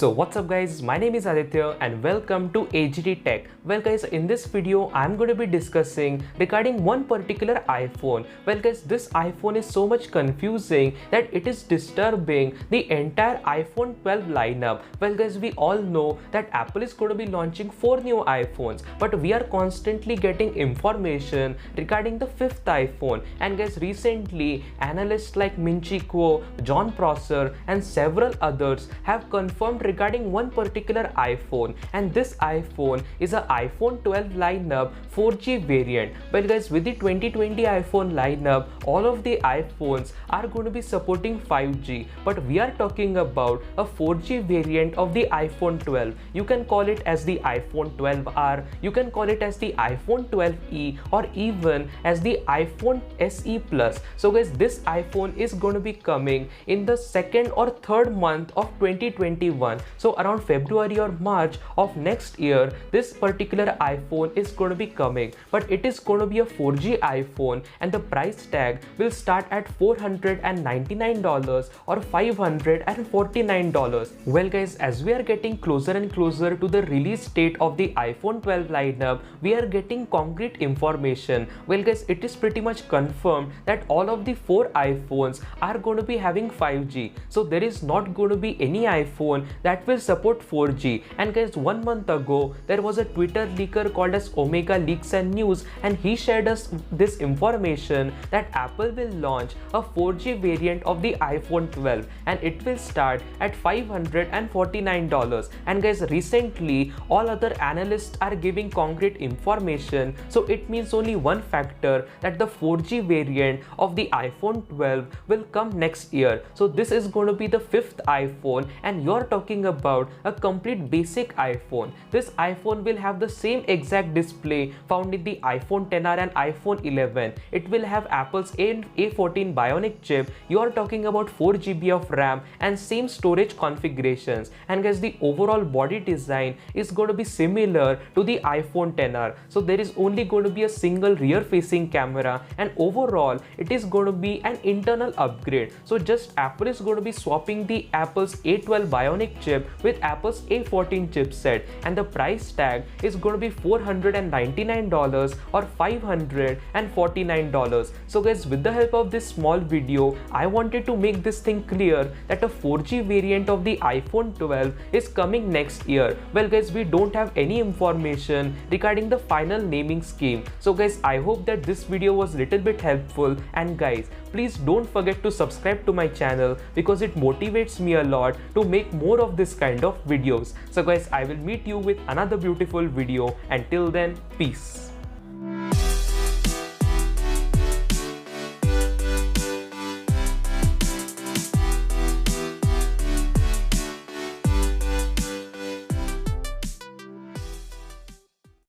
So what's up guys, my name is Aditya and welcome to AGT Tech. Well guys, in this video I'm going to be discussing regarding one particular iPhone. Well guys, this iPhone is so much confusing that it is disturbing the entire iPhone 12 lineup. Well guys, we all know that Apple is going to be launching 4 new iPhones, but we are constantly getting information regarding the 5th iPhone. And guys, recently analysts like Minchi Kuo, John Prosser and several others have confirmed regarding one particular iPhone, and this iPhone is a iPhone 12 lineup 4G variant. Well guys, with the 2020 iPhone lineup, all of the iPhones are going to be supporting 5G, but we are talking about a 4G variant of the iPhone 12. You can call it as the iPhone 12R, you can call it as the iPhone 12e, or even as the iPhone SE Plus. So guys, this iPhone is going to be coming in the second or third month of 2021. So around February or March of next year, this particular iPhone is going to be coming, but it is going to be a 4G iPhone and the price tag will start at $499 or $549. Well guys, as we are getting closer and closer to the release date of the iPhone 12 lineup, we are getting concrete information. Well guys, it is pretty much confirmed that all of the 4 iPhones are going to be having 5G. So there is not going to be any iPhone that will support 4G. And guys, 1 month ago there was a Twitter leaker called as Omega Leaks and News, and he shared us this information that Apple will launch a 4G variant of the iPhone 12 and it will start at $549. And guys, recently all other analysts are giving concrete information, so it means only one factor, that the 4G variant of the iPhone 12 will come next year. So this is going to be the 5th iPhone, and you're talking about a complete basic iPhone. This iPhone will have the same exact display found in the iPhone XR and iPhone 11. It will have Apple's A14 Bionic chip. You're talking about 4 GB of RAM and same storage configurations. And guys, the overall body design is going to be similar to the iPhone XR. So there is only going to be a single rear facing camera, and overall it is going to be an internal upgrade. So just Apple is going to be swapping the Apple's A12 Bionic chip with Apple's A14 chipset, and the price tag is going to be $499 or $549. So guys, with the help of this small video, I wanted to make this thing clear that a 4G variant of the iPhone 12 is coming next year. Well guys, we don't have any information regarding the final naming scheme. So guys, I hope that this video was little bit helpful, and guys, please don't forget to subscribe to my channel because it motivates me a lot to make more of this kind of videos. So guys, I will meet you with another beautiful video. Until then, peace.